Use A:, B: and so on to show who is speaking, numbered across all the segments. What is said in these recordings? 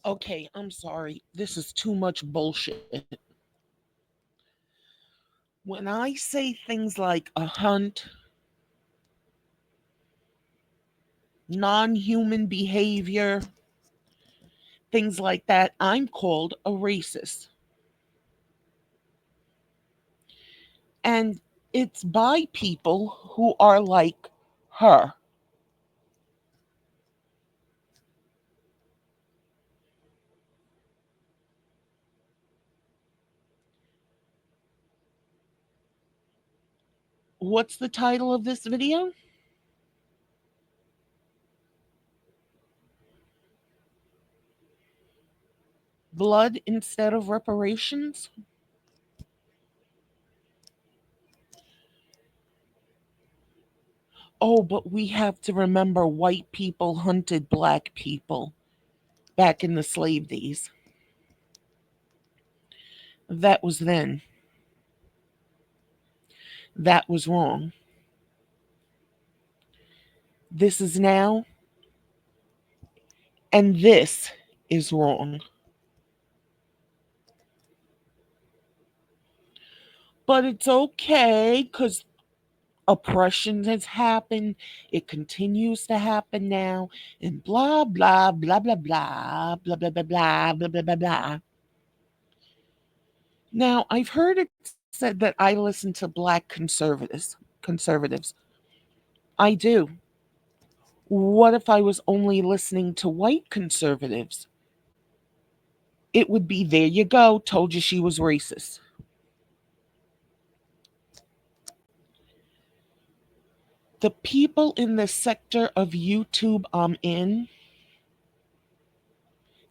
A: Okay, I'm sorry. This is too much bullshit. When I say things like a hunt, non human behavior, things like that, I'm called a racist. And it's by people who are like her. What's the title of this video? Blood instead of reparations? Oh, but we have to remember white people hunted black people back in the slave days. That was then. That was wrong. This is now, and this is wrong. But it's okay because oppression has happened. It continues to happen now, and blah, blah, blah, blah, blah, blah, blah, blah, blah, blah, blah, blah, blah. Now, I've heard it said that I listen to black conservatives. I do. What if I was only listening to white conservatives? It would be there you go, told you she was racist. The people in the sector of YouTube I'm in,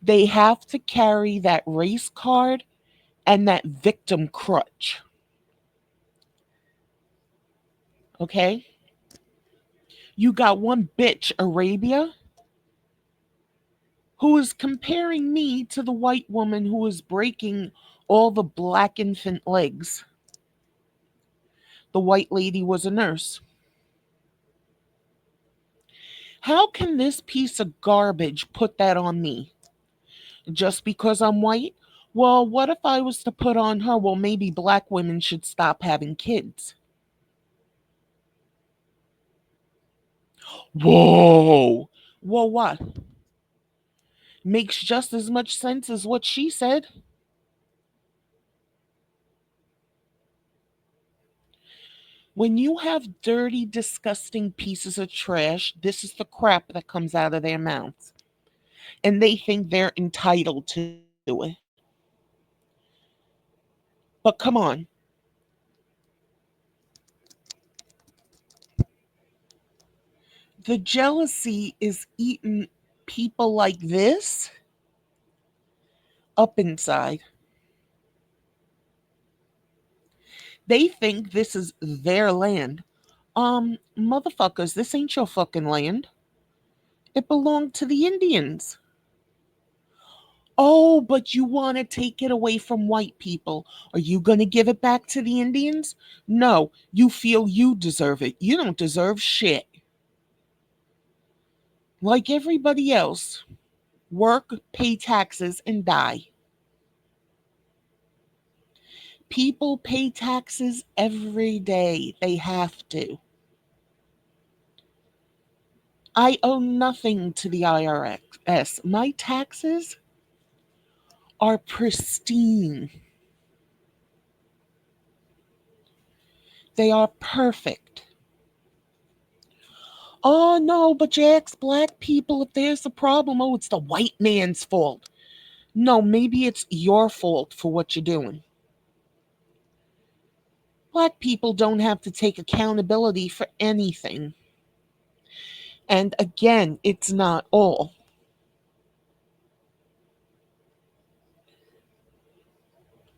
A: they have to carry that race card and that victim crutch. Okay? You got one bitch, Arabia, who is comparing me to the white woman who is breaking all the black infant legs. The white lady was a nurse. How can this piece of garbage put that on me? Just because I'm white? Well, what if I was to put on her, well, maybe black women should stop having kids? Whoa. Whoa, what? Makes just as much sense as what she said. When you have dirty, disgusting pieces of trash, this is the crap that comes out of their mouths. And they think they're entitled to it. But come on, the jealousy is eating people like this up inside. They think this is their land. Motherfuckers, this ain't your fucking land. It belonged to the Indians. Oh, but you want to take it away from white people. Are you going to give it back to the Indians? No, you feel you deserve it. You don't deserve shit. Like everybody else, work, pay taxes, and die. People pay taxes every day. They have to. I owe nothing to the IRS. My taxes are pristine, they are perfect. Oh no, but you ask black people if there's a problem. Oh, it's the white man's fault. No, maybe it's your fault for what you're doing. Black people don't have to take accountability for anything. And again, it's not all.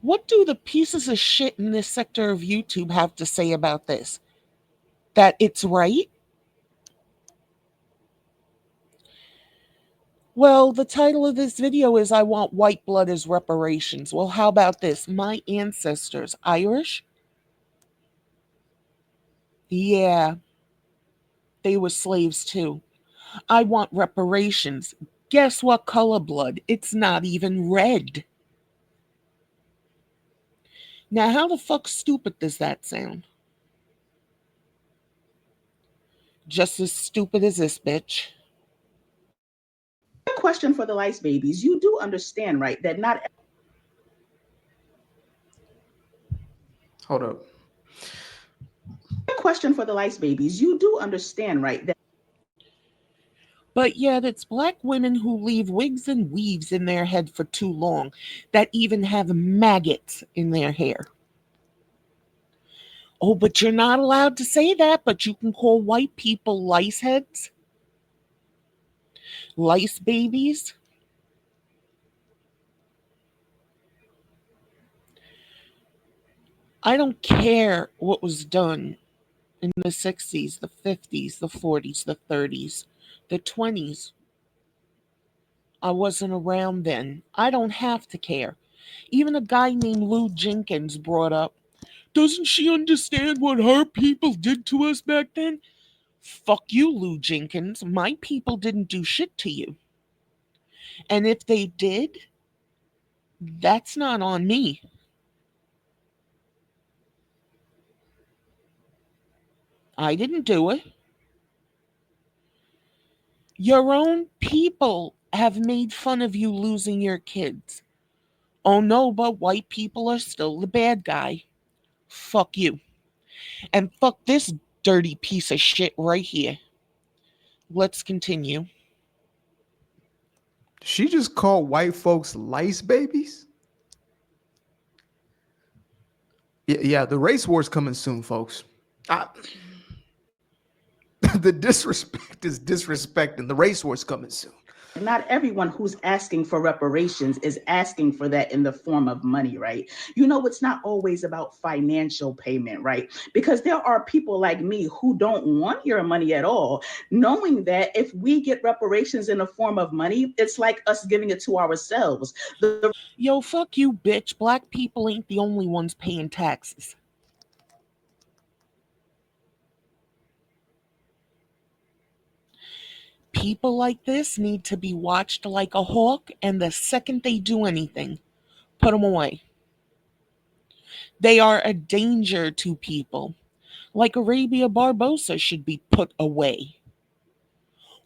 A: What do the pieces of shit in this sector of YouTube have to say about this? That it's right? Well, the title of this video is I Want White Blood as Reparations. Well, how about this? My ancestors, Irish? Yeah, they were slaves too. I want reparations. Guess what color blood? It's not even red. Now, how the fuck stupid does that sound? Just as stupid as this bitch.
B: Question for the lice babies. You do understand, right, that not
C: Hold up.
B: question for the lice babies. You do understand, right, that
A: But yet, it's black women who leave wigs and weaves in their head for too long that even have maggots in their hair. Oh, but you're not allowed to say that, but you can call white people lice heads, lice babies. I don't care what was done in the 60s, the 50s, the 40s, the 30s, the 20s. I wasn't around then. I don't have to care. Even a guy named Lou Jenkins brought up, doesn't she understand what her people did to us back then? Fuck you, Lou Jenkins. My people didn't do shit to you. And if they did, that's not on me. I didn't do it. Your own people have made fun of you losing your kids. Oh no, but white people are still the bad guy. Fuck you. And fuck this dirty piece of shit right here. Let's continue.
C: She just called white folks lice babies? Yeah, the race war's coming soon, folks. The disrespect is disrespecting. The race war's coming soon.
B: not everyone who's asking for reparations is asking for that in the form of money, right? You know, it's not always about financial payment, right? Because there are people like me who don't want your money at all, knowing that if we get reparations in the form of money, it's like us giving it to ourselves.
A: Yo, fuck you, bitch. Black people ain't the only ones paying taxes. People like this need to be watched like a hawk, and the second they do anything, put them away. They are a danger to people. Like Arabia Barbosa should be put away.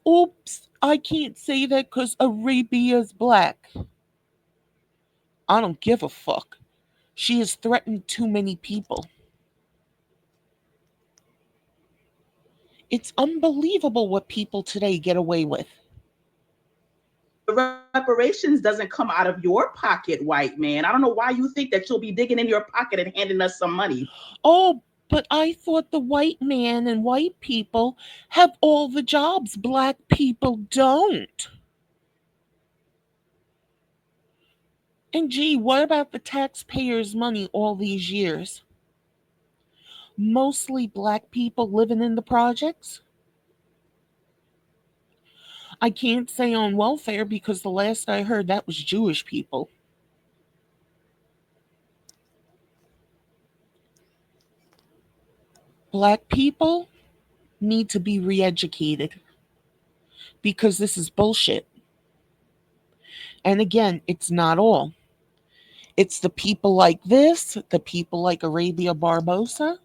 A: Oops, I can't say that because Arabia's black. I don't give a fuck. She has threatened too many people. It's unbelievable what people today get away with.
B: The reparations doesn't come out of your pocket, white man. I don't know why you think that you'll be digging in your pocket and handing us some money.
A: Oh, but I thought the white man and white people have all the jobs black people don't. And gee, what about the taxpayers' money all these years? Mostly black people living in the projects? I can't say on welfare because the last I heard that was Jewish people. Black people need to be re educated because this is bullshit. And again, it's not all. It's the people like this, the people like Arabia Barbosa.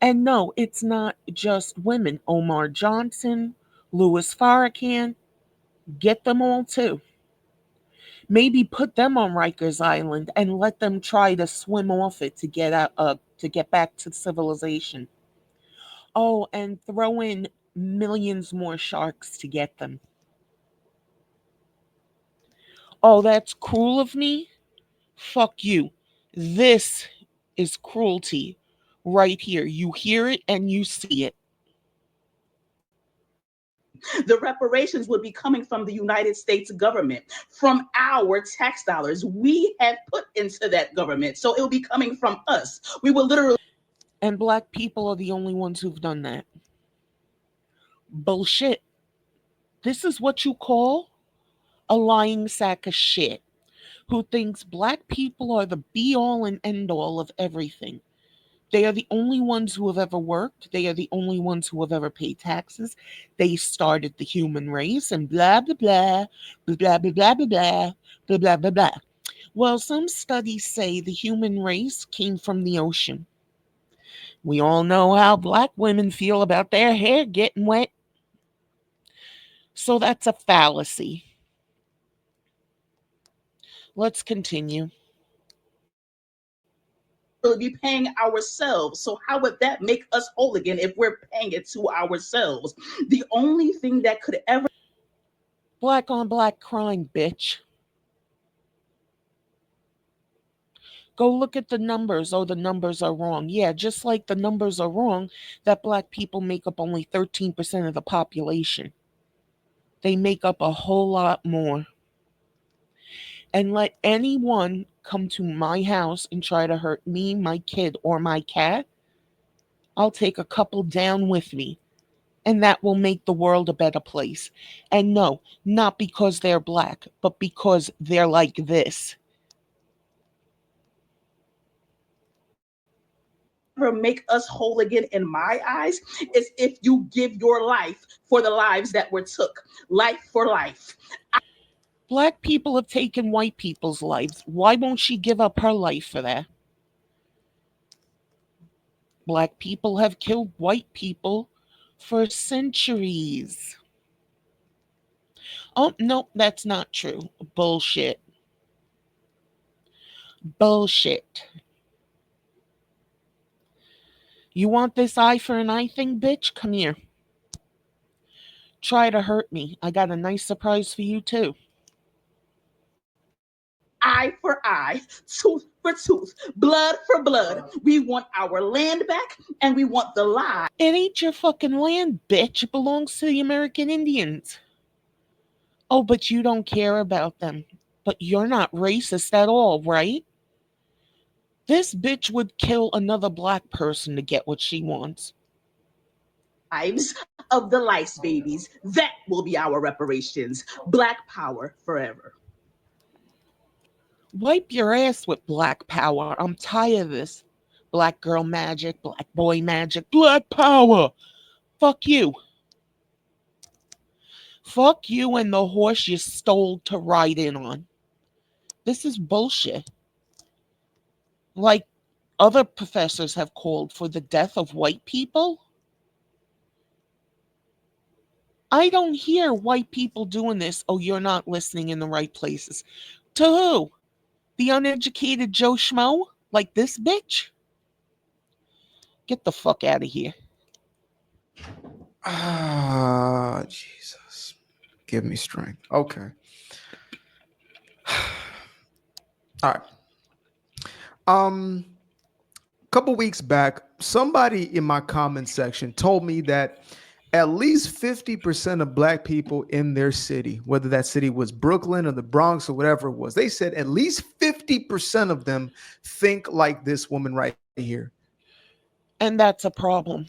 A: And no, it's not just women. Omar Johnson, Louis Farrakhan, get them all too. Maybe put them on Rikers Island and let them try to swim off it to get back to civilization. Oh, and throw in millions more sharks to get them. Oh, that's cruel of me? Fuck you. This is cruelty right here. You hear it and you see it.
B: The reparations would be coming from the United States government, from our tax dollars we have put into that government. So it will be coming from us. We will literally.
A: And black people are the only ones who've done that. Bullshit. This is what you call a lying sack of shit who thinks black people are the be all and end all of everything. They are the only ones who have ever worked. They are the only ones who have ever paid taxes. They started the human race and blah, blah, blah, blah, blah, blah, blah, blah, blah, blah, blah, blah, blah. Well, some studies say the human race came from the ocean. We all know how black women feel about their hair getting wet. So that's a fallacy. Let's continue.
B: We'll be paying ourselves. So how would that make us whole again if we're paying it to ourselves? The only thing that could ever
A: Black on black crime, bitch. Go look at the numbers. Oh, the numbers are wrong. Yeah, just like the numbers are wrong that black people make up only 13% of the population. They make up a whole lot more. And let anyone come to my house and try to hurt me, my kid, or my cat, I'll take a couple down with me. And that will make the world a better place. And no, not because they're black, but because they're like this.
B: make us whole again in my eyes is if you give your life for the lives that were took. Life for life.
A: Black people have taken white people's lives. Why won't she give up her life for that? Black people have killed white people for centuries. Oh, no, that's not true. Bullshit. Bullshit. You want this eye for an eye thing, bitch? Come here. Try to hurt me. I got a nice surprise for you, too.
B: Eye for eye, tooth for tooth, blood for blood. We want our land back and we want the lie.
A: It ain't your fucking land, bitch. It belongs to the American Indians. Oh, but you don't care about them. But you're not racist at all, right? This bitch would kill another black person to get what she wants.
B: Lives of the lice babies. That will be our reparations. Black power forever.
A: Wipe your ass with black power. I'm tired of this. Black girl magic, black boy magic, black power. Fuck you. Fuck you and the horse you stole to ride in on. This is bullshit. Like other professors have called for the death of white people. I don't hear white people doing this. Oh, you're not listening in the right places. To who? The uneducated Joe Schmo? Like this bitch? Get the fuck out of here.
C: Ah, Jesus. Give me strength. Okay. All right. A couple weeks back, somebody in my comment section told me that at least 50% of black people in their city, whether that city was Brooklyn or the Bronx or whatever it was, they said at least 50% of them think like this woman right here.
A: And that's a problem.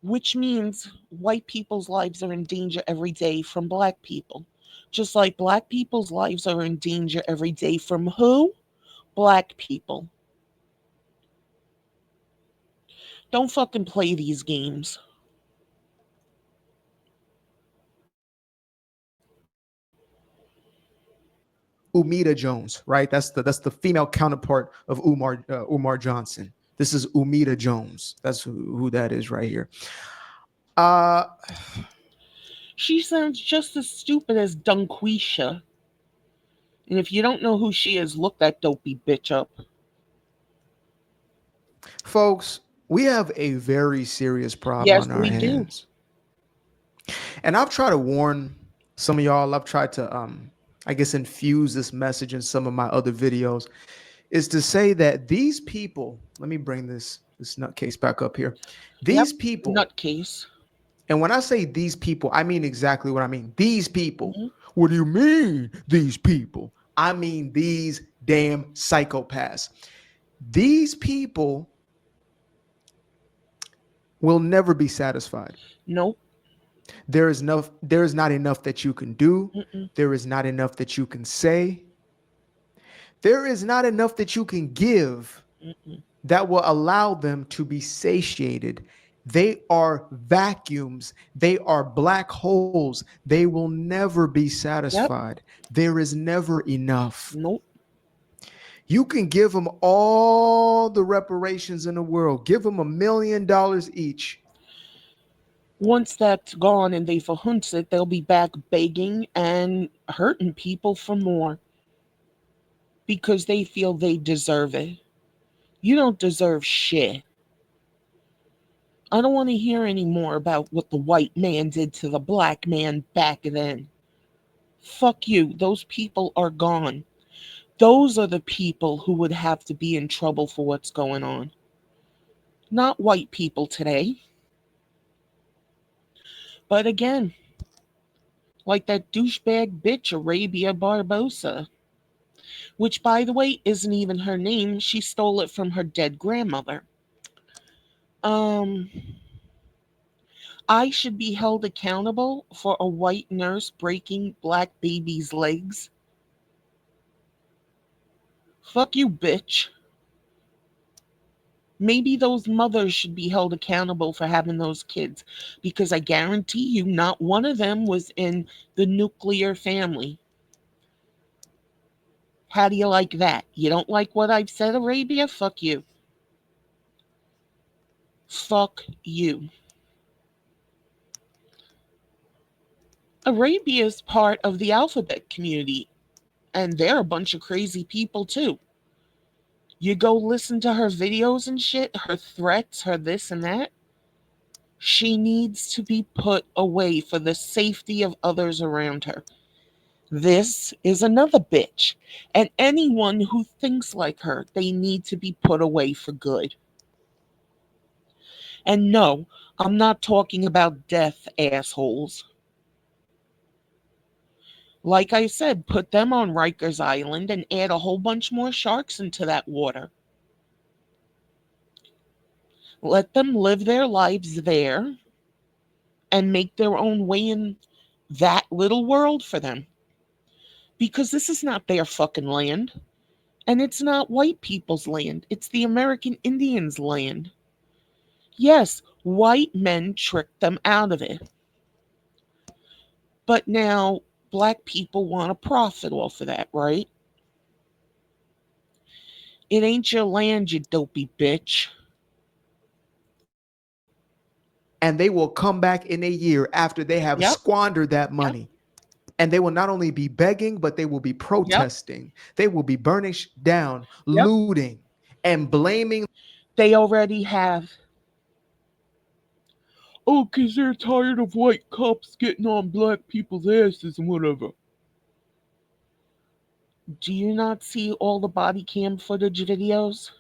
A: Which means white people's lives are in danger every day from black people. Just like black people's lives are in danger every day from who? Black people. Don't fucking play these games.
C: Umita Jones, right? That's the female counterpart of Umar Johnson. This is Umita Jones. That's who that is right here.
A: She sounds just as stupid as Dunquisha. And if you don't know who she is, look that dopey bitch up.
C: Folks, we have a very serious problem
A: Yes,
C: on our
A: we do.
C: hands. And I've tried to warn some of y'all. I've tried to I guess infuse this message in some of my other videos, is to say that these people, let me bring this nutcase back up here. These people,
A: Nutcase.
C: and when I say these people, I mean exactly what I mean. These people.
A: Mhm.
C: What do you mean, these people? I mean these damn psychopaths. These people will never be satisfied.
A: Nope.
C: There is not enough that you can do.
A: Mm-mm.
C: There is not enough that you can say. There is not enough that you can give
A: Mm-mm.
C: that will allow them to be satiated. They are vacuums. They are black holes. They will never be
A: Yep.
C: satisfied. There is never enough.
A: Nope.
C: You can give them all the reparations in the world. Give them $1 million each.
A: Once that's gone and they verhunts it, they'll be back begging and hurting people for more because they feel they deserve it. You don't deserve shit. I don't want to hear any more about what the white man did to the black man back then. Fuck you. Those people are gone. Those are the people who would have to be in trouble for what's going on. Not white people today. But again, like that douchebag bitch Arabia Barbosa, which, by the way, isn't even her name. She stole it from her dead grandmother. Um, I should be held accountable for a white nurse breaking black babies' legs. Fuck you, bitch. Maybe those mothers should be held accountable for having those kids, because I guarantee you not one of them was in the nuclear family. How do you like that? You don't like what I've said, Arabia? Fuck you. Fuck you. Arabia is part of the alphabet community, and they're a bunch of crazy people too. You go listen to her videos and shit, her threats, her this and that. She needs to be put away for the safety of others around her. This is another bitch. And anyone who thinks like her, they need to be put away for good. And no, I'm not talking about death, assholes. Like I said, put them on Rikers Island and add a whole bunch more sharks into that water. Let them live their lives there and make their own way in that little world for them. Because this is not their fucking land. And it's not white people's land. It's the American Indians' land. Yes, white men tricked them out of it. But now black people want to profit off of that, right? It ain't your land, you dopey bitch.
C: And they will come back in a year after they have
A: Yep.
C: squandered that
A: Yep.
C: money. And they will not only be begging, but they will be
A: Yep.
C: protesting. They will be burning down,
A: Yep.
C: looting, and blaming.
A: They already have. Oh, 'cause they're tired of white cops getting on black people's asses and whatever. Do you not see all the body cam footage videos?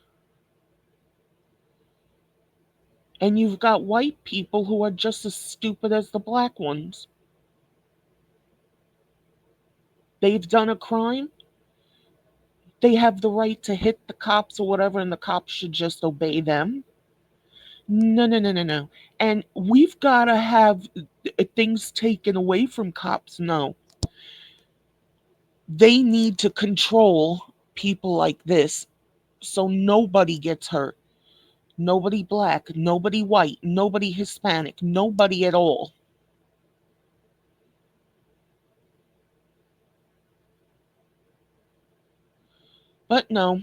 A: And you've got white people who are just as stupid as the black ones. They've done a crime. They have the right to hit the cops or whatever, and the cops should just obey them. No, no, no, no, no. And we've got to have things taken away from cops. No. They need to control people like this so nobody gets hurt. Nobody black, nobody white, nobody Hispanic, nobody at all. But no,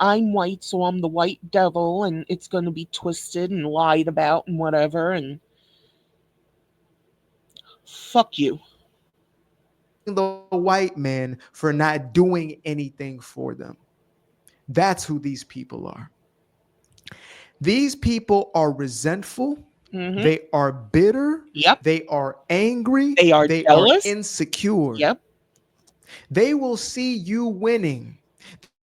A: I'm white, so I'm the white devil, and it's going to be twisted and lied about and whatever, and fuck you.
C: The white man for not doing anything for them. That's who these people are. These people are resentful.
A: Mm-hmm.
C: They are bitter.
A: Yep.
C: They are angry.
A: They are
C: They
A: jealous.
C: are insecure.
A: Yep.
C: They will see you winning.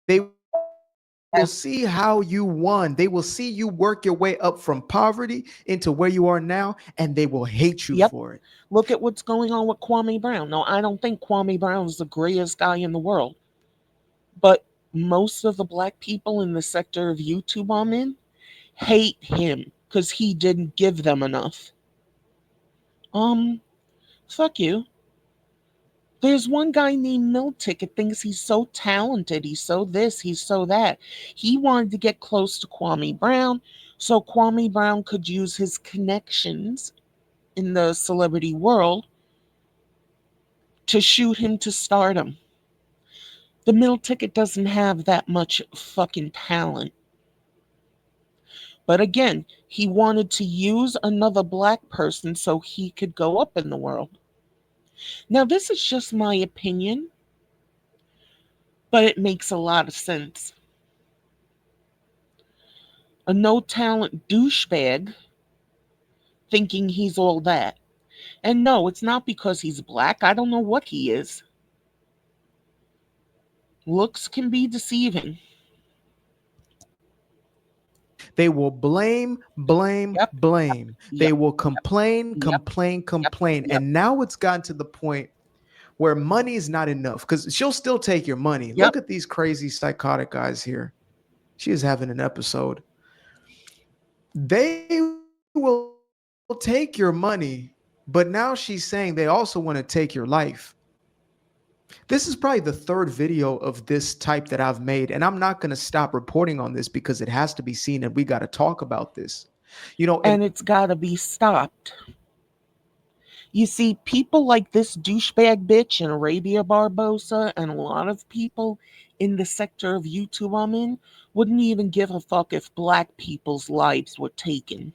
C: They will see how you won. They will see you work your way up from poverty into where you are now, and they will hate you
A: Yep.
C: for it.
A: Look at what's going on with Kwame Brown. No, I don't think Kwame Brown is the greatest guy in the world. But most of the black people in the sector of YouTube I'm in hate him because he didn't give them enough. Fuck you. There's one guy named Miltick thinks he's so talented. He's so this, he's so that. He wanted to get close to Kwame Brown so Kwame Brown could use his connections in the celebrity world to shoot him to stardom. The Mill Ticket doesn't have that much fucking talent. But again, he wanted to use another black person so he could go up in the world. Now, this is just my opinion, but it makes a lot of sense. A no talent douchebag thinking he's all that. And no, it's not because he's black. I don't know what he is. Looks can be deceiving.
C: They will blame.
A: Yep.
C: They
A: Yep.
C: will complain.
A: Yep.
C: And now it's gotten to the point where money is not enough because she'll still take your money.
A: Yep.
C: Look at these crazy psychotic guys here. She is having an episode. They will take your money, but now she's saying they also want to take your life. This is probably the third video of this type that I've made, and I'm not going to stop reporting on this because it has to be seen and we got to talk about this.
A: And it's got to be stopped. You see, people like this douchebag bitch and Arabia Barbosa and a lot of people in the sector of YouTube I'm in wouldn't even give a fuck if black people's lives were taken.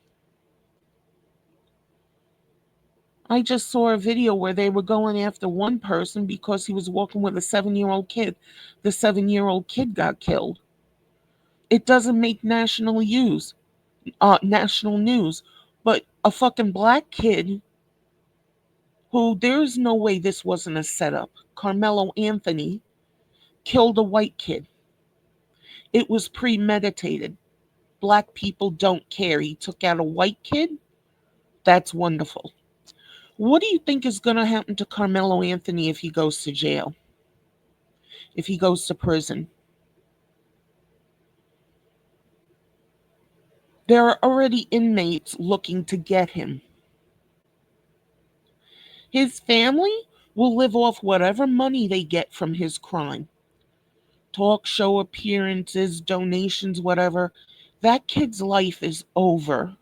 A: I just saw a video where they were going after one person because he was walking with a 7-year-old kid. The 7-year-old kid got killed. It doesn't make national news, but a fucking black kid who there's no way this wasn't a setup. Carmelo Anthony killed a white kid. It was premeditated. Black people don't care. He took out a white kid. That's wonderful. What do you think is going to happen to Carmelo Anthony if he goes to jail? If he goes to prison? There are already inmates looking to get him. His family will live off whatever money they get from his crime. Talk show appearances, donations, whatever. That kid's life is over.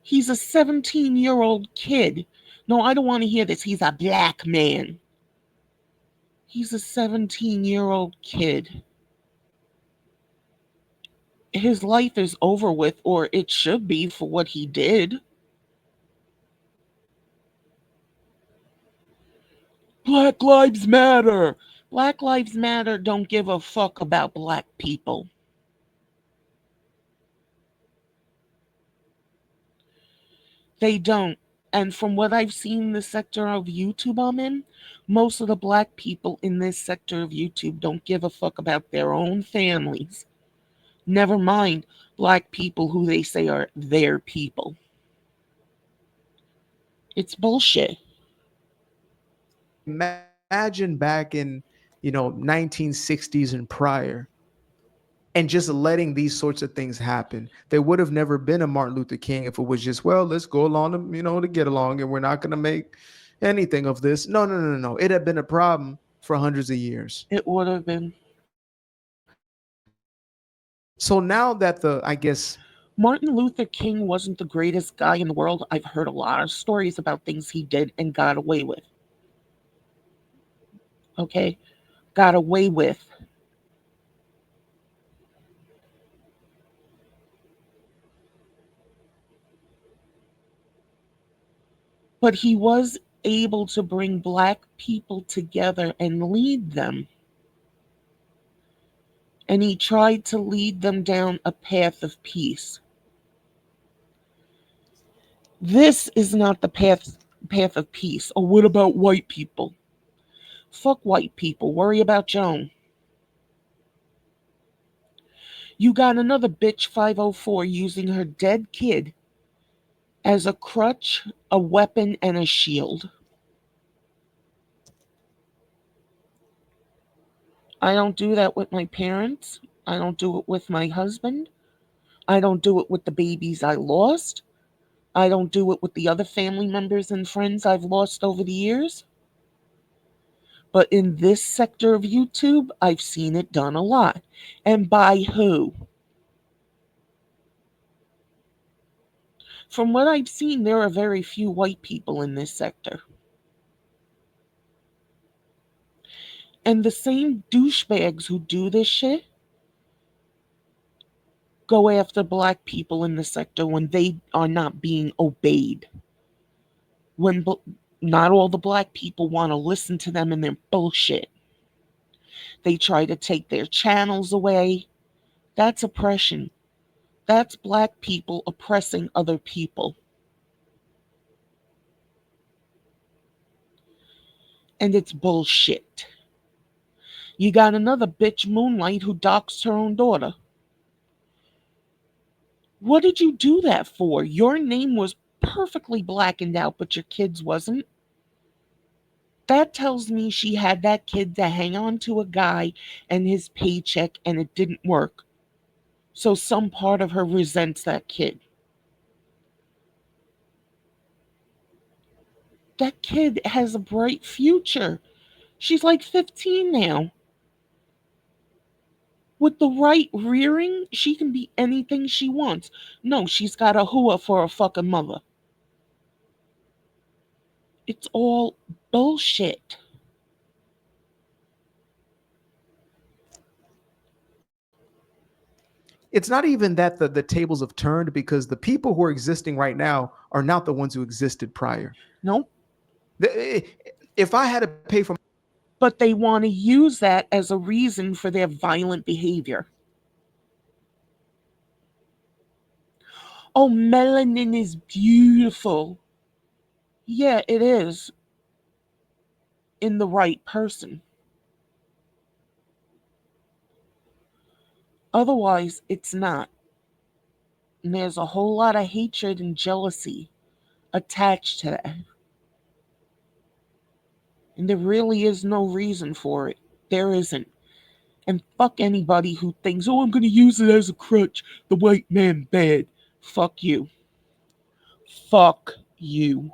A: He's a 17-year-old kid. No, I don't want to hear this. He's a black man. He's a 17-year-old kid. His life is over with, or it should be for what he did. Black Lives Matter. Black Lives Matter don't give a fuck about black people. They don't. And from what I've seen in the sector of YouTube I'm in, most of the black people in this sector of YouTube don't give a fuck about their own families. Never mind black people who they say are their people. It's bullshit.
C: Imagine back in 1960s and prior, and just letting these sorts of things happen. There would have never been a Martin Luther King if it was just, well, let's go along to get along, and we're not going to make anything of this. No. It had been a problem for hundreds of years.
A: It would have been.
C: So now that
A: Martin Luther King wasn't the greatest guy in the world. I've heard a lot of stories about things he did and got away with. Okay? Got away with. But he was able to bring black people together and lead them. And he tried to lead them down a path of peace. This is not the path of peace. Oh, what about white people? Fuck white people. Worry about Joan. You got another bitch 504 using her dead kid as a crutch, a weapon, and a shield. I don't do that with my parents. I don't do it with my husband. I don't do it with the babies I lost. I don't do it with the other family members and friends I've lost over the years. But in this sector of YouTube, I've seen it done a lot. And by who? From what I've seen, there are very few white people in this sector. And the same douchebags who do this shit go after black people in the sector when they are not being obeyed. When not all the black people want to listen to them and their bullshit. They try to take their channels away. That's oppression. That's black people oppressing other people. And it's bullshit. You got another bitch, Moonlight, who doxed her own daughter. What did you do that for? Your name was perfectly blackened out, but your kid's wasn't. That tells me she had that kid to hang on to a guy and his paycheck, and it didn't work. So some part of her resents that kid. That kid has a bright future. She's like 15 now. With the right rearing, she can be anything she wants. No, she's got a hua for a fucking mother. It's all bullshit.
C: It's not even that the tables have turned, because the people who are existing right now are not the ones who existed prior.
A: Nope.
C: If I had to pay for,
A: But they want to use that as a reason for their violent behavior. Oh, melanin is beautiful. Yeah, it is. In the right person. Otherwise, it's not. And there's a whole lot of hatred and jealousy attached to that. And there really is no reason for it. There isn't. And fuck anybody who thinks, oh, I'm going to use it as a crutch. The white man bad. Fuck you. Fuck you.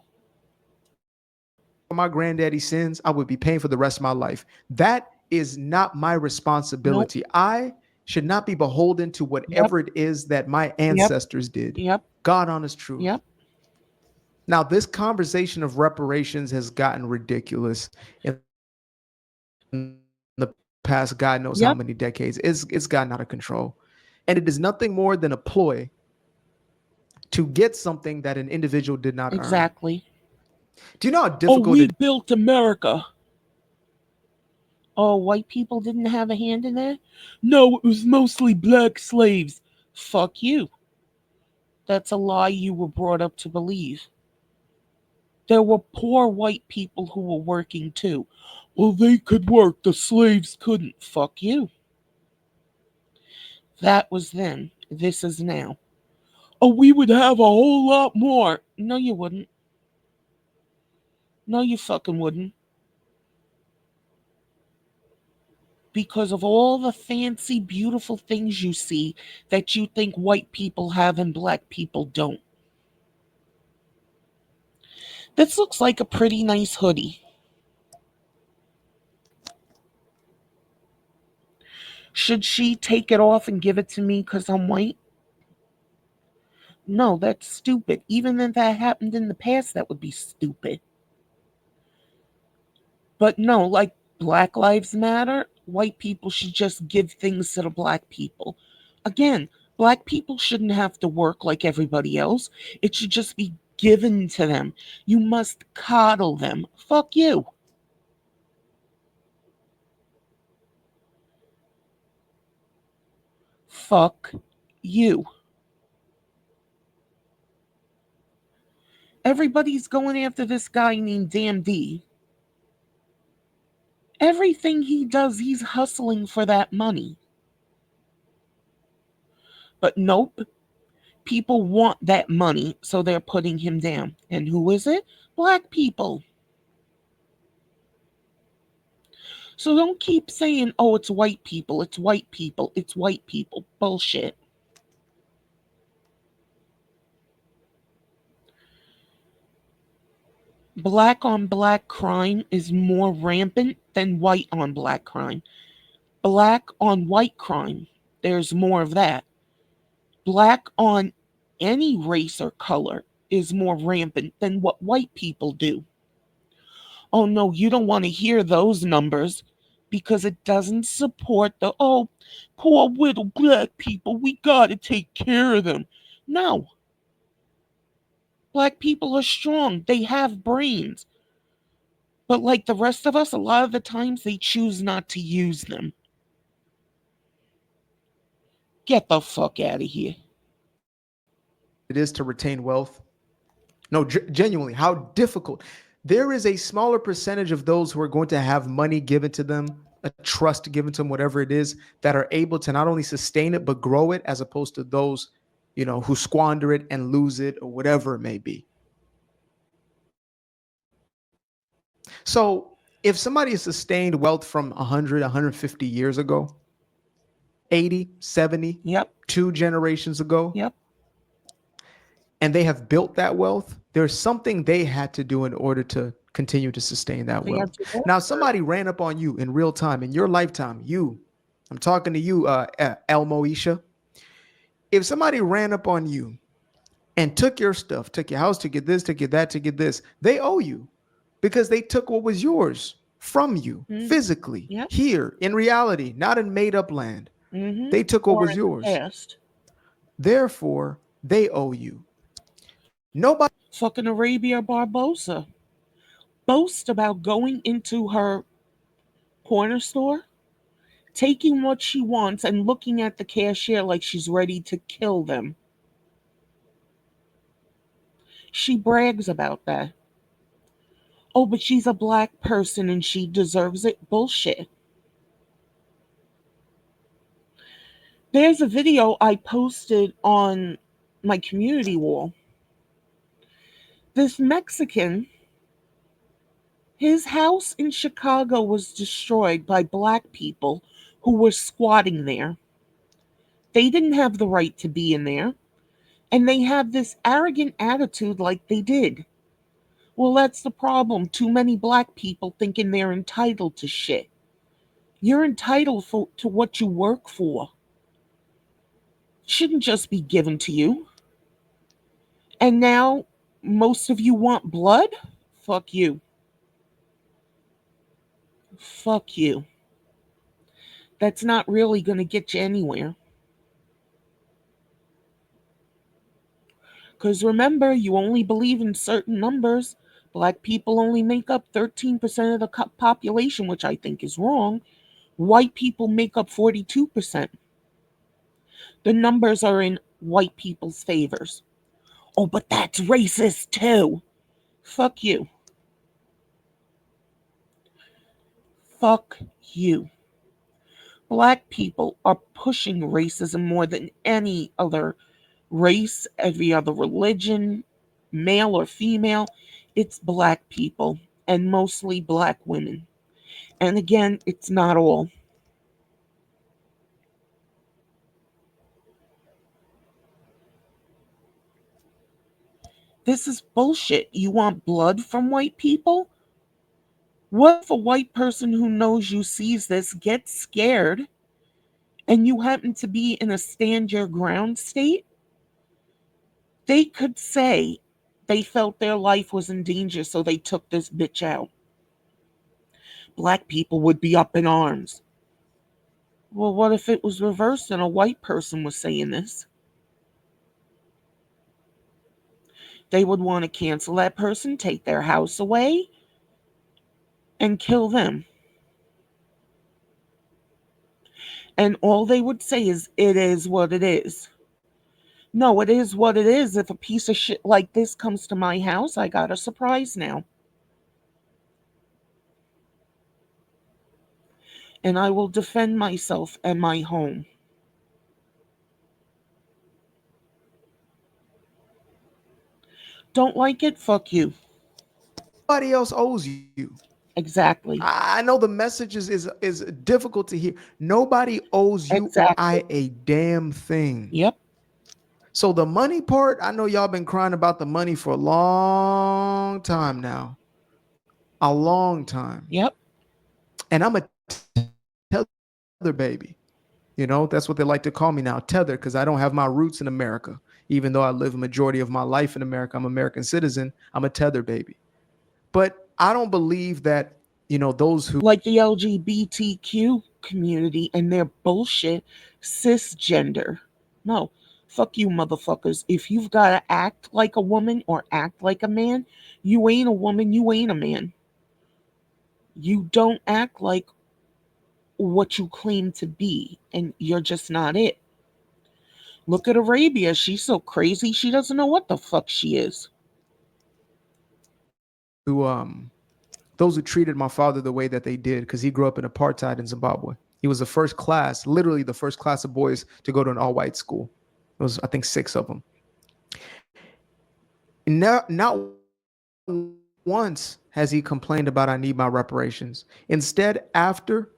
C: my granddaddy's sins, I would be paying for the rest of my life. That is not my responsibility.
A: Nope.
C: I should not be beholden to whatever it is that my ancestors did.
A: Yep.
C: God honest truth.
A: Yep.
C: Now, this conversation of reparations has gotten ridiculous in the past, God knows how many decades. It's gotten out of control. And it is nothing more than a ploy to get something that an individual did not earn.
A: Exactly.
C: Do you know how difficult
A: we built America. Oh, white people didn't have a hand in that? No, it was mostly black slaves. Fuck you. That's a lie you were brought up to believe. There were poor white people who were working too. Well, they could work, the slaves couldn't. Fuck you. That was then. This is now. Oh, we would have a whole lot more. No, you wouldn't. No, you fucking wouldn't. Because of all the fancy, beautiful things you see that you think white people have and black people don't. This looks like a pretty nice hoodie. Should she take it off and give it to me because I'm white? No, that's stupid. Even if that happened in the past, that would be stupid. But no, like Black Lives Matter, white people should just give things to the black people. Again, black people shouldn't have to work like everybody else. It should just be given to them. You must coddle them. Fuck you. Fuck you. Everybody's going after this guy named Dan D. Everything he does, he's hustling for that money. But nope. People want that money, so they're putting him down. And who is it? Black people. So don't keep saying, oh, it's white people, it's white people, it's white people. Bullshit. Black on black crime is more rampant than white on black crime. Black on white crime, there's more of that. Black on any race or color is more rampant than what white people do. Oh no, you don't want to hear those numbers because it doesn't support the, oh, poor little black people, we gotta take care of them. No, black people are strong, they have brains. But like the rest of us, a lot of the times they choose not to use them. Get the fuck out of here.
C: It is to retain wealth. No, genuinely, how difficult. There is a smaller percentage of those who are going to have money given to them, a trust given to them, whatever it is, that are able to not only sustain it but grow it, as opposed to those, who squander it and lose it or whatever it may be. So if somebody has sustained wealth from 100, 150 years ago, 80, 70,
A: Yep,
C: 2 generations ago,
A: yep.
C: and they have built that wealth, there's something they had to do in order to continue to sustain that
A: They
C: wealth.
A: have to work
C: Now,
A: for it.
C: somebody ran up on you in real time, in your lifetime, I'm talking to you, El Moesha. If somebody ran up on you and took your stuff, took your house, took your this, took your that, took your this, they owe you because they took what was yours from you physically,
A: Yep.
C: here in reality, not in made up land.
A: Mm-hmm.
C: They took what
A: Or
C: was
A: in the
C: yours.
A: past.
C: Therefore, they owe you. Nobody.
A: Fucking Arabia Barbosa boast about going into her corner store, taking what she wants, and looking at the cashier like she's ready to kill them. She brags about that. Oh, but she's a black person and she deserves it. Bullshit. There's a video I posted on my community wall. This Mexican, his house in Chicago was destroyed by black people who were squatting there. They didn't have the right to be in there, and they have this arrogant attitude like they did. Well, that's the problem. Too many black people thinking they're entitled to shit. You're entitled to what you work for. It shouldn't just be given to you. And now most of you want blood? Fuck you. Fuck you. That's not really going to get you anywhere. Because remember, you only believe in certain numbers. Black people only make up 13% of the population, which I think is wrong. White people make up 42%. The numbers are in white people's favors. Oh, but that's racist too. Fuck you. Fuck you. Black people are pushing racism more than any other race, every other religion, male or female. It's black people, and mostly black women. And again, it's not all. This is bullshit. You want blood from white people? What if a white person who knows you sees this, gets scared, and you happen to be in a stand your ground state? They could say they felt their life was in danger, so they took this bitch out. Black people would be up in arms. Well, what if it was reversed and a white person was saying this? They would want to cancel that person, take their house away, and kill them. And all they would say is, it is what it is. No, it is what it is. If a piece of shit like this comes to my house, I got a surprise now. And I will defend myself and my home. Don't like it? Fuck you.
C: Nobody else owes you.
A: Exactly.
C: I know the message is difficult to hear. Nobody owes you or I a damn thing.
A: Yep.
C: So the money part, I know y'all been crying about the money for a long time now. A long time.
A: Yep.
C: And I'm a tether baby. You know, that's what they like to call me now, tether, because I don't have my roots in America. Even though I live a majority of my life in America, I'm an American citizen. I'm a tether baby. But I don't believe that, those who
A: Like the LGBTQ community and their bullshit cisgender. No, fuck you, motherfuckers. If you've got to act like a woman or act like a man, you ain't a woman, you ain't a man. You don't act like what you claim to be, and you're just not it. Look at Arabia. She's so crazy, she doesn't know what the fuck she is.
C: who those who treated my father the way that they did, because he grew up in apartheid in Zimbabwe. He was the first class, literally the first class of boys to go to an all-white school. It was, I think, 6 of them. Not once has he complained about I need my reparations. Instead, after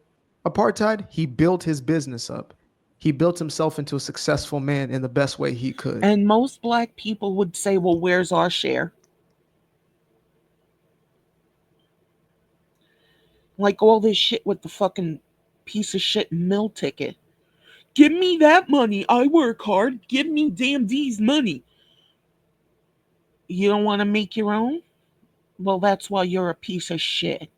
C: apartheid, he built his business up. He built himself into a successful man in the best way he could.
A: And most black people would say, well, where's our share? Like all this shit with the fucking piece of shit meal ticket. Give me that money. I work hard. Give me damn D's money. You don't want to make your own? Well, that's why you're a piece of shit.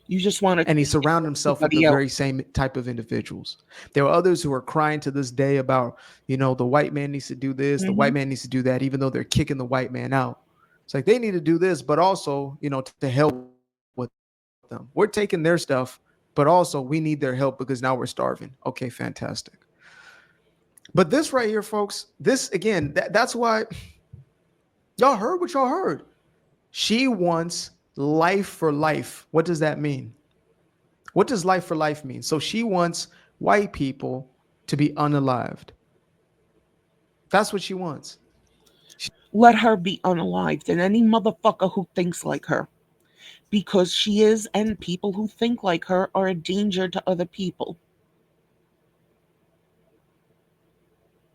A: You just want to
C: And he
A: take
C: surrounded himself with the
A: everybody else.
C: very same type of individuals. There are others who are crying to this day about, the white man needs to do this, the white man needs to do that, even though they're kicking the white man out. It's like they need to do this, but also, to help with them. We're taking their stuff, but also we need their help because now we're starving. Okay, fantastic. But this right here, folks, this again, that's why y'all heard what y'all heard. She wants life for life. What does that mean? What does life for life mean? So she wants white people to be unalived. That's what she wants.
A: Let her be unalived and any motherfucker who thinks like her. Because she is, and people who think like her are a danger to other people.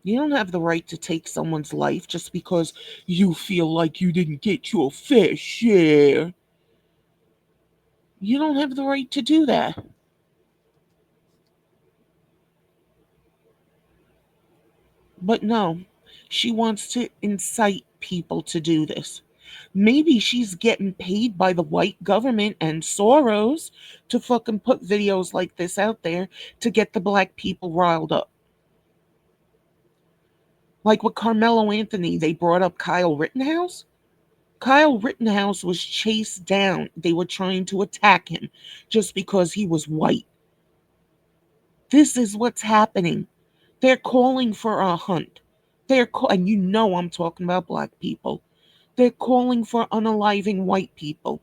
A: You don't have the right to take someone's life just because you feel like you didn't get your fair share. You don't have the right to do that. But no, she wants to incite people to do this. Maybe she's getting paid by the white government and Soros to fucking put videos like this out there to get the black people riled up. Like with Carmelo Anthony, they brought up Kyle Rittenhouse. Kyle Rittenhouse was chased down. They were trying to attack him just because he was white. This is what's happening. They're calling for a hunt. And you know I'm talking about black people. They're calling for unaliving white people.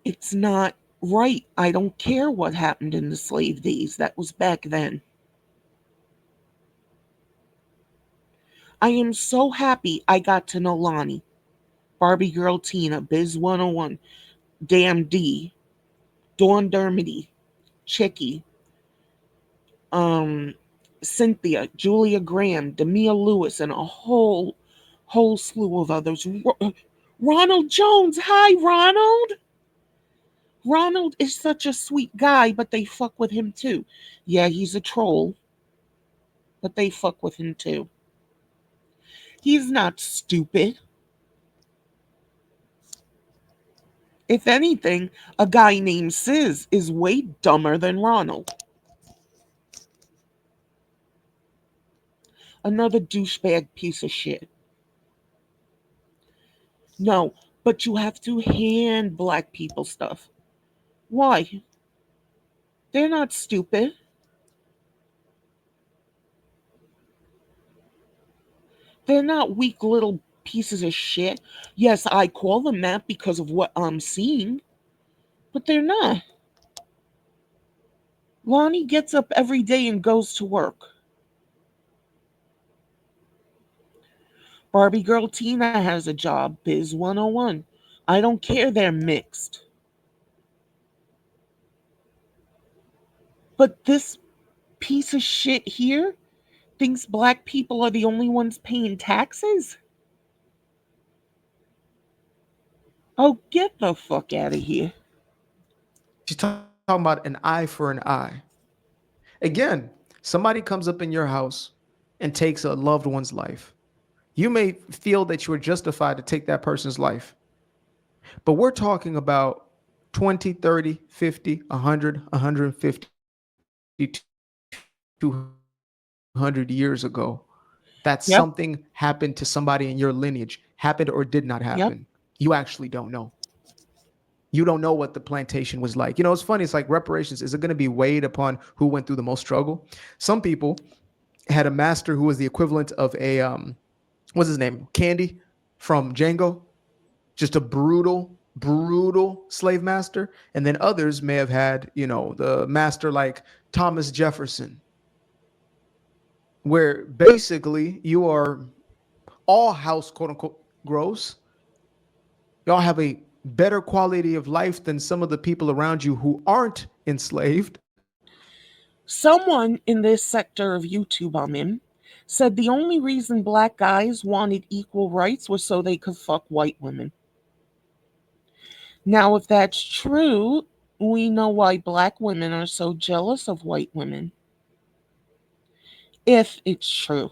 A: It's not right. I don't care what happened in the slave days. That was back then. I am so happy I got to know Lonnie, Barbie Girl Tina, Biz 101, Damn D, Dawn Dermody, Chicky, um, Cynthia, Julia Graham, Demia Lewis, and a whole slew of others. Ronald Jones. Hi, Ronald. Ronald is such a sweet guy, but they fuck with him too. Yeah, he's a troll, but they fuck with him too. He's not stupid. If anything, a guy named Sis is way dumber than Ronald. Another douchebag piece of shit. No, but you have to hand black people stuff. Why? They're not stupid. They're not weak little pieces of shit. Yes, I call them that because of what I'm seeing, but they're not. Lonnie gets up every day and goes to work. Barbie Girl Tina has a job, Biz 101. I don't care they're mixed. But this piece of shit here thinks black people are the only ones paying taxes? Oh, get the fuck out of here.
C: She's talking about an eye for an eye. Again, somebody comes up in your house and takes a loved one's life. You may feel that you are justified to take that person's life. But we're talking about 20, 30, 50, 100, 150, 200 years ago. That
A: Yep,
C: something happened to somebody in your lineage, happened or did not
A: yep.
C: happen. You actually don't know. You don't know what the plantation was like. You know, it's funny. It's like reparations. Is it going to be weighed upon who went through the most struggle? Some people had a master who was the equivalent of a what's his name? Candy from Django. Just a brutal slave master. And then others may have had, you know, the master like Thomas Jefferson, where basically you are all house, quote unquote, gross. Y'all have a better quality of life than some of the people around you who aren't enslaved.
A: Someone in this sector of YouTube I'm in said the only reason black guys wanted equal rights was so they could fuck white women. Now, if that's true, we know why black women are so jealous of white women. If it's true.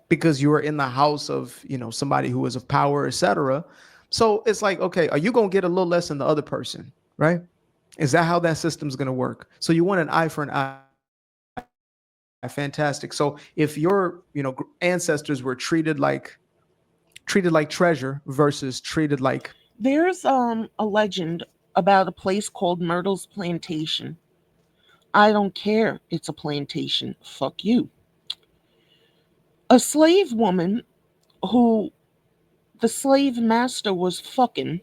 C: Because you are in the house of, you know, somebody who is of power, etc. So it's like, okay, are you going to get a little less than the other person, right? Is that how that system's going to work? So you want an eye for an eye. Fantastic. So if your, you know, ancestors were treated like treasure versus treated like,
A: There's a legend about a place called Myrtle's Plantation. I don't care. It's a plantation. Fuck you. A slave woman who the slave master was fucking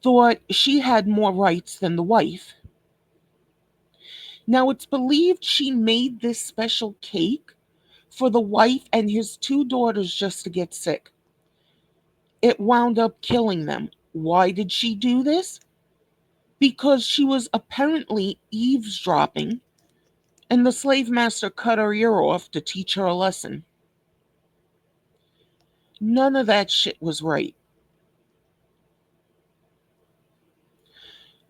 A: thought she had more rights than the wife. Now it's believed she made this special cake for the wife and his two daughters just to get sick. It wound up killing them. Why did she do this? Because she was apparently eavesdropping and the slave master cut her ear off to teach her a lesson. None of that shit was right.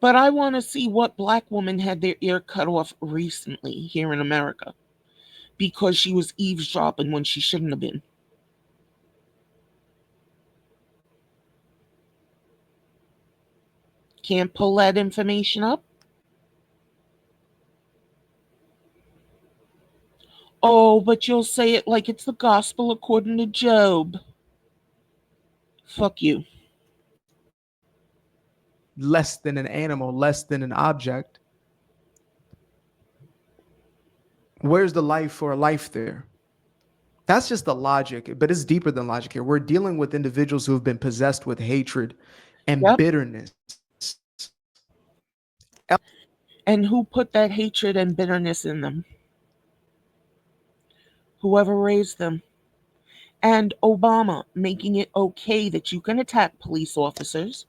A: But I want to see what black woman had their ear cut off recently here in America because she was eavesdropping when she shouldn't have been. Can't pull that information up? Oh, but you'll say it like it's the gospel according to Job. Fuck you.
C: less than an animal, less than an object. Where's the life for a life there? That's just the logic, but it's deeper than logic here. We're dealing with individuals who have been possessed with hatred and
A: Yep.
C: bitterness.
A: And who put that hatred and bitterness in them? Whoever raised them. And Obama making it okay that you can attack police officers,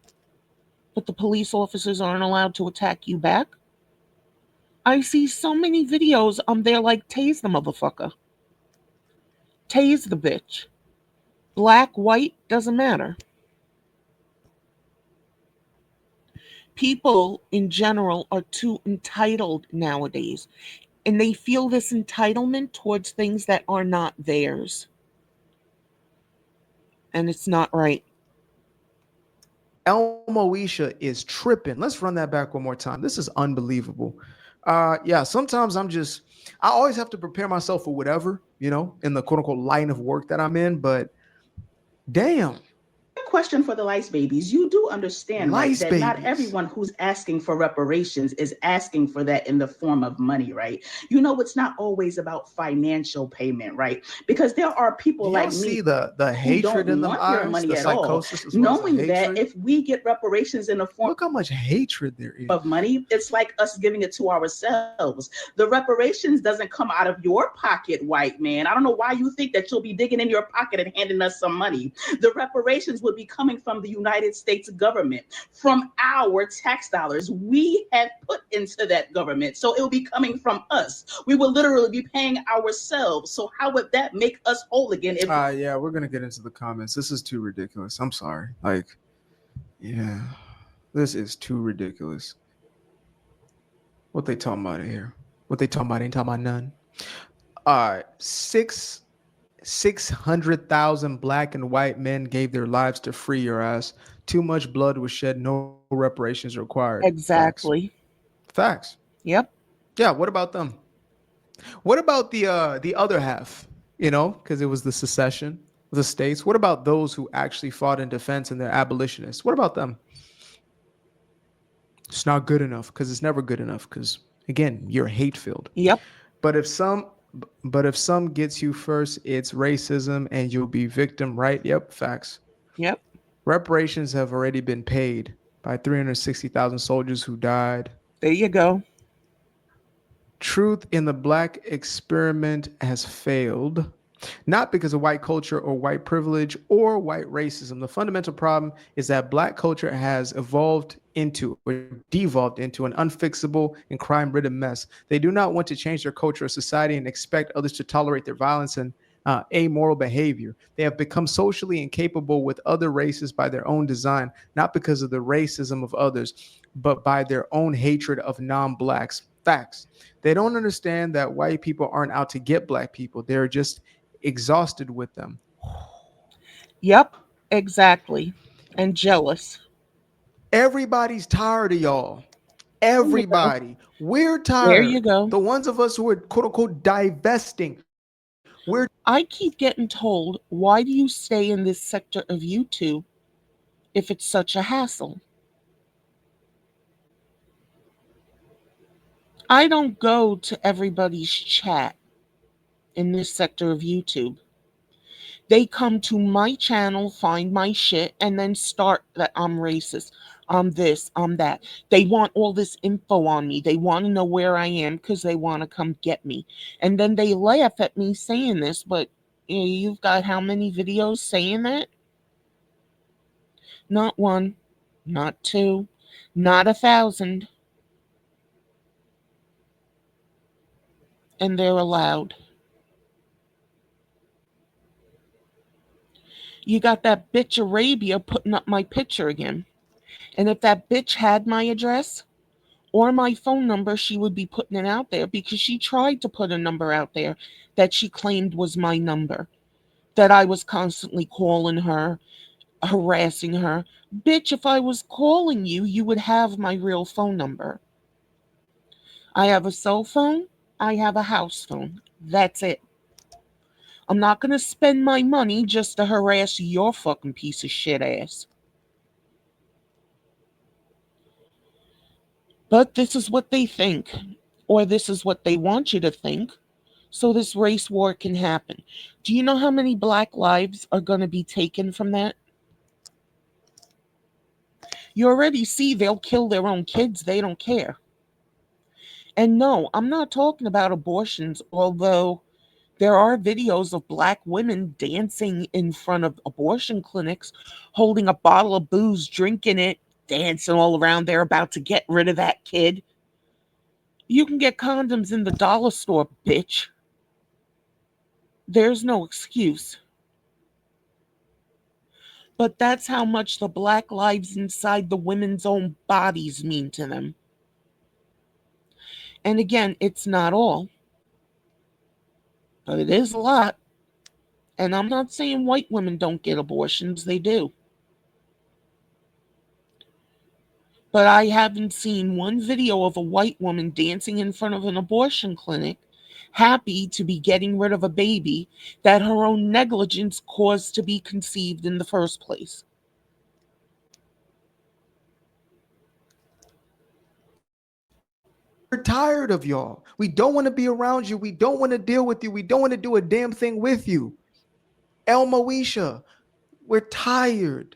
A: but the police officers aren't allowed to attack you back. I see so many videos there like, tase the motherfucker. Tase the bitch. Black, white, doesn't matter. People in general are too entitled nowadays, and they feel this entitlement towards things that are not theirs. And it's not right.
C: El Moesha is tripping. Let's run that back one more time. This is unbelievable. Yeah, sometimes I always have to prepare myself for whatever, in the quote unquote line of work that I'm in. But damn.
B: Question for the lice babies. You do understand, right,
C: Lice
B: that not
C: babies.
B: everyone who's asking for reparations is asking for that in the form of money, right? It's not always about financial payment, right? Because there are people
C: Do y'all
B: like
C: see
B: me
C: the
B: who
C: hatred
B: don't
C: in them
B: want your
C: eyes,
B: money
C: the
B: at all,
C: psychosis as well as the
B: knowing that
C: hatred?
B: if we get reparations in the form
C: Look how much hatred there is.
B: of money, it's like us giving it to ourselves. The reparations doesn't come out of your pocket, white man. I don't know why you think that you'll be digging in your pocket and handing us some money. The reparations would be be coming from the United States government, from our tax dollars. We have put into that government. So it will be coming from us. We will literally be paying ourselves. So how would that make us whole again if
C: Yeah, we're gonna get into the comments. This is too ridiculous. I'm sorry. Like, yeah, this is too ridiculous. What they talking about here? What they talking about? Ain't talking about none. All right, 600,000 black and white men gave their lives to free your ass. Too much blood was shed. No reparations required.
A: Exactly.
C: Facts.
A: Yep.
C: Yeah. What about them? What about the other half? You know, because it was the secession of the states. What about those who actually fought in defense and they're abolitionists? What about them? It's not good enough because it's never good enough because again, you're hate filled.
A: Yep.
C: But if some gets you first, it's racism and you'll be victim, right? Yep, facts.
A: Yep.
C: Reparations have already been paid by 360,000 soldiers who died.
A: There you go.
C: Truth in the black experiment has failed, not because of white culture or white privilege or white racism. The fundamental problem is that black culture has evolved into or devolved into an unfixable and crime-ridden mess. They do not want to change their culture or society and expect others to tolerate their violence and amoral behavior. They have become socially incapable with other races by their own design, not because of the racism of others, but by their own hatred of non-blacks. Facts. They don't understand that white people aren't out to get black people. They're just exhausted with them.
A: Yep. Exactly. And jealous.
C: Everybody's tired of y'all. Everybody. We're
A: There you
C: tired.
A: go.
C: The ones of us who are quote unquote divesting.
A: I keep getting told, why do you stay in this sector of YouTube if it's such a hassle? I don't go to everybody's chat in this sector of YouTube. They come to my channel, find my shit, and then start that I'm racist. I'm this, I'm that. They want all this info on me. They want to know where I am because they want to come get me. And then they laugh at me saying this, but you've got how many videos saying that? Not one, not two, not 1,000. And they're allowed. You got that bitch Arabia putting up my picture again. And if that bitch had my address or my phone number, she would be putting it out there because she tried to put a number out there that she claimed was my number, that I was constantly calling her, harassing her. Bitch, if I was calling you, you would have my real phone number. I have a cell phone. I have a house phone. That's it. I'm not going to spend my money just to harass your fucking piece of shit ass. But this is what they think, or this is what they want you to think, so this race war can happen. Do you know how many black lives are going to be taken from that? You already see they'll kill their own kids. They don't care. And no, I'm not talking about abortions, although there are videos of black women dancing in front of abortion clinics, holding a bottle of booze, drinking it, dancing all around. They're about to get rid of that kid. You can get condoms in the dollar store, bitch. There's no excuse. But that's how much the black lives inside the women's own bodies mean to them. And again, it's not all, but it is a lot. And I'm not saying white women don't get abortions, they do. But I haven't seen one video of a white woman dancing in front of an abortion clinic, happy to be getting rid of a baby that her own negligence caused to be conceived in the first place.
C: We're tired of y'all. We don't want to be around you. We don't want to deal with you. We don't want to do a damn thing with you. El Moesha, we're tired.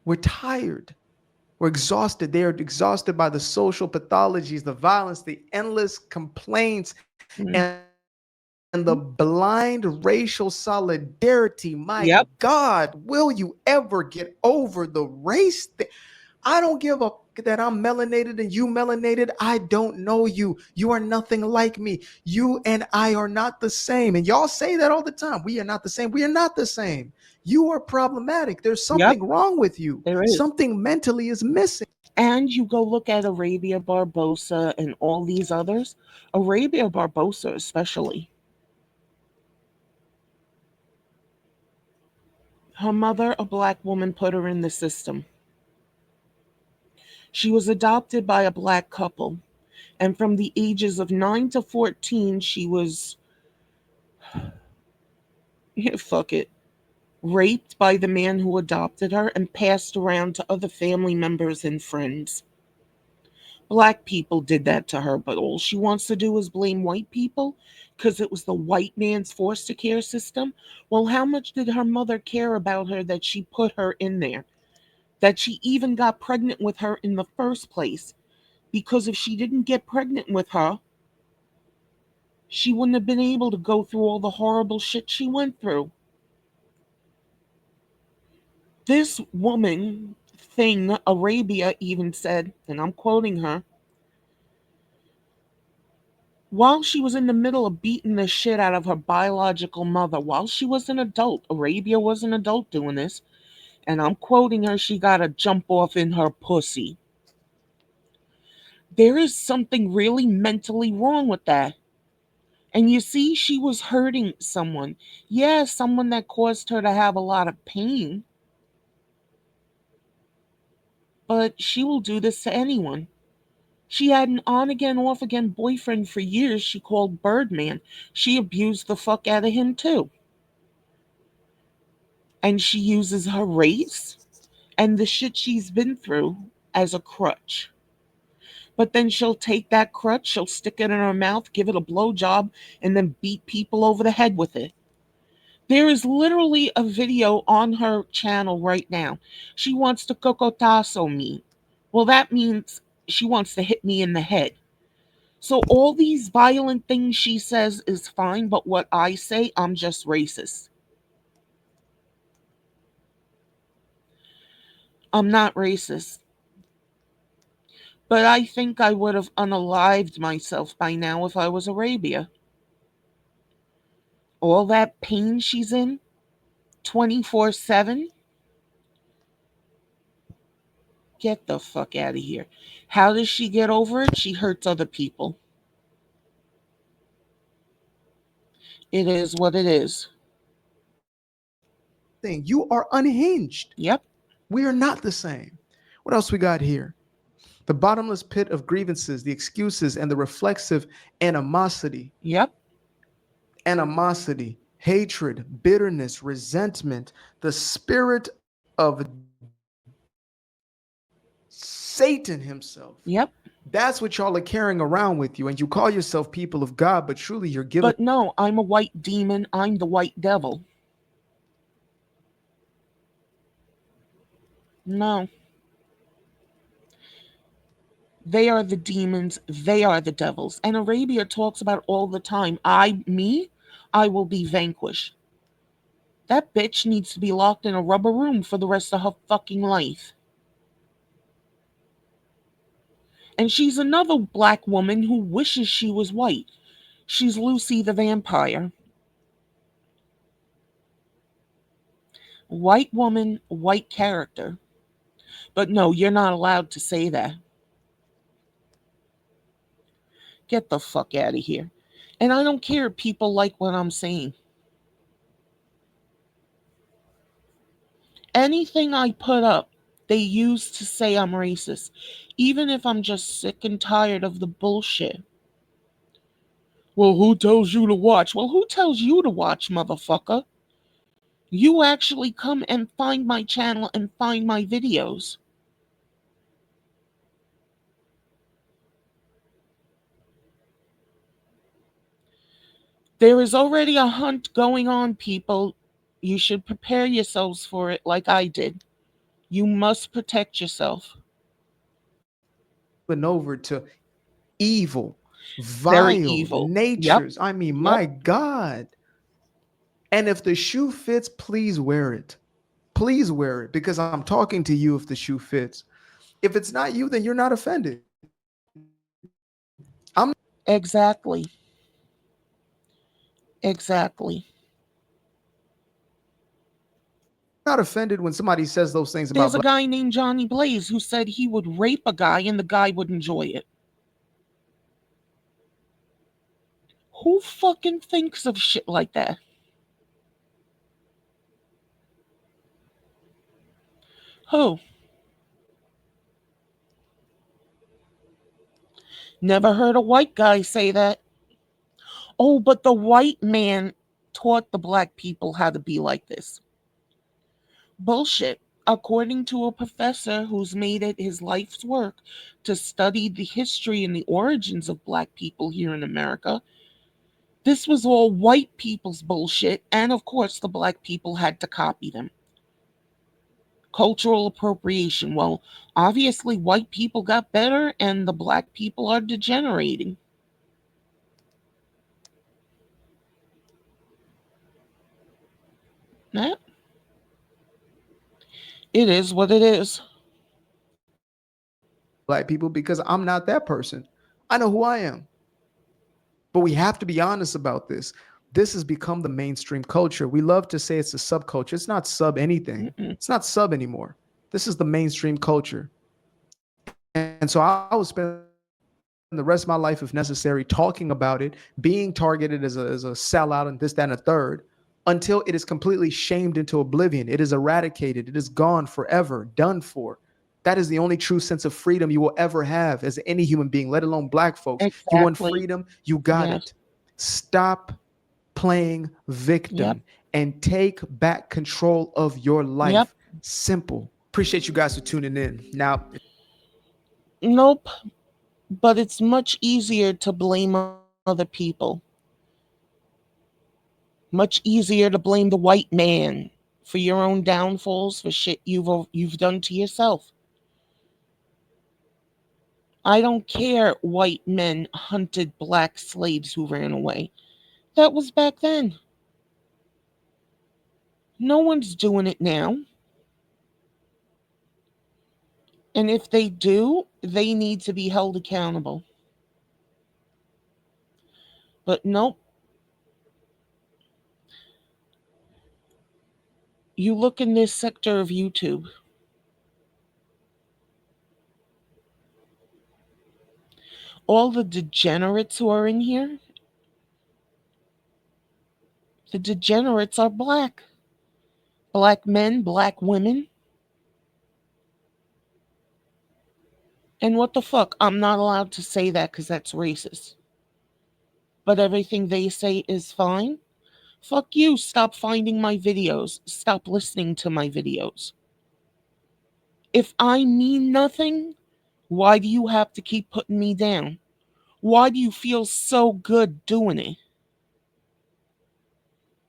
C: We're tired. We're exhausted. They are exhausted by the social pathologies, the violence, the endless complaints, and and the blind racial solidarity. My
A: Yep.
C: God, will you ever get over the race thing? I don't give a that I'm melanated and you melanated. I don't know you. You are nothing like me. You and I are not the same. And y'all say that all the time. We are not the same. We are not the same. You are problematic. There's something wrong with you.
A: There is.
C: Something mentally is missing.
A: And you go look at Arabia Barbosa and all these others. Arabia Barbosa, especially. Her mother, a black woman, put her in the system. She was adopted by a black couple. And from the ages of 9 to 14, she was, fuck it, raped by the man who adopted her and passed around to other family members and friends. Black people did that to her, but all she wants to do is blame white people because it was the white man's foster care system. Well, how much did her mother care about her that she put her in there? That she even got pregnant with her in the first place? Because if she didn't get pregnant with her, she wouldn't have been able to go through all the horrible shit she went through. This woman thing, Arabia, even said, and I'm quoting her, while she was in the middle of beating the shit out of her biological mother, while she was an adult, Arabia was an adult doing this, and I'm quoting her, she got a jump off in her pussy. There is something really mentally wrong with that. And you see, she was hurting someone. Yeah, someone that caused her to have a lot of pain. But she will do this to anyone. She had an on again, off again boyfriend for years she called Birdman. She abused the fuck out of him too. And she uses her race and the shit she's been through as a crutch. But then she'll take that crutch, she'll stick it in her mouth, give it a blowjob, and then beat people over the head with it. There is literally a video on her channel right now. She wants to cocotazo me. Well, that means she wants to hit me in the head. So all these violent things she says is fine, but what I say, I'm just racist. I'm not racist. But I think I would have unalived myself by now if I was Arabia. All that pain she's in, 24/7. Get the fuck out of here. How does she get over it? She hurts other people. It is what it is.
C: You are unhinged.
A: Yep.
C: We are not the same. What else we got here? The bottomless pit of grievances, the excuses, and the reflexive animosity.
A: Yep.
C: Animosity, hatred, bitterness, resentment, the spirit of Satan himself.
A: Yep.
C: That's what y'all are carrying around with you. And you call yourself people of God, but truly you're giving.
A: But no, I'm a white demon. I'm the white devil. No. They are the demons. They are the devils. And Arabia talks about all the time. I will be vanquished. That bitch needs to be locked in a rubber room for the rest of her fucking life. And she's another black woman who wishes she was white. She's Lucy the vampire. White woman, white character. But no, you're not allowed to say that. Get the fuck out of here. And I don't care if people like what I'm saying. Anything I put up, they use to say I'm racist. Even if I'm just sick and tired of the bullshit. Well, who tells you to watch? Well, who tells you to watch, motherfucker? You actually come and find my channel and find my videos. There is already a hunt going on, people. You should prepare yourselves for it like I did. You must protect yourself.
C: Over to evil.
A: Very
C: vile
A: evil. Yep.
C: natures. I mean,
A: Yep.
C: my God. And if the shoe fits, please wear it. Please wear it because I'm talking to you if the shoe fits. If it's not you, then you're not offended. I'm
A: Exactly. Exactly.
C: not offended when somebody says those things
A: There's
C: about
A: a
C: black.
A: guy named Johnny Blaze who said he would rape a guy and the guy would enjoy it. Who fucking thinks of shit like that? Who? Never heard a white guy say that. Oh, but the white man taught the black people how to be like this. Bullshit. According to a professor who's made it his life's work to study the history and the origins of black people here in America, this was all white people's bullshit, and of course, the black people had to copy them. Cultural appropriation. Well, obviously, white people got better, and the black people are degenerating. Yeah, it is what it is.
C: Black people because I'm not that person. I know who I am. But we have to be honest about this. This has become the mainstream culture. We love to say it's a subculture. It's not sub anything.
A: Mm-mm.
C: It's not sub anymore. This is the mainstream culture. And so I would spend the rest of my life, if necessary, talking about it, being targeted as a sellout and this, that, and a third, until it is completely shamed into oblivion. It is eradicated. It is gone forever, done for. That is the only true sense of freedom you will ever have as any human being, let alone black folks. You want
A: Exactly.
C: freedom, you got
A: Yes.
C: it. Stop playing
A: Yep.
C: victim and take back control of your
A: Yep.
C: life. Simple. Appreciate you guys for tuning in. Now,
A: Nope. But it's much easier to blame other people. Much easier to blame the white man for your own downfalls, for shit you've done to yourself. I don't care white men hunted black slaves who ran away. That was back then. No one's doing it now. And if they do, they need to be held accountable. But nope. You look in this sector of YouTube, all the degenerates who are in here, the degenerates are black. Black men, black women. And what the fuck? I'm not allowed to say that because that's racist. But everything they say is fine? Fuck you. Stop finding my videos. Stop listening to my videos. If I mean nothing, why do you have to keep putting me down? Why do you feel so good doing it?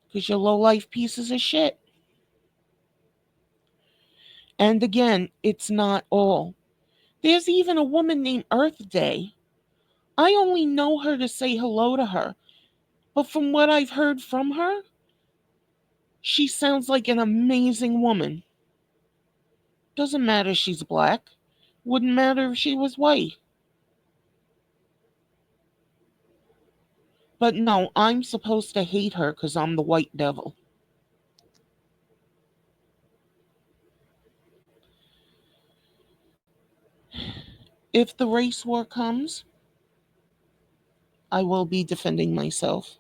A: Because you're low life pieces of shit. And again, it's not all. There's even a woman named Earth Day. I only know her to say hello to her. But from what I've heard from her, she sounds like an amazing woman. Doesn't matter if she's black. Wouldn't matter if she was white. But no, I'm supposed to hate her because I'm the white devil. If the race war comes, I will be defending myself.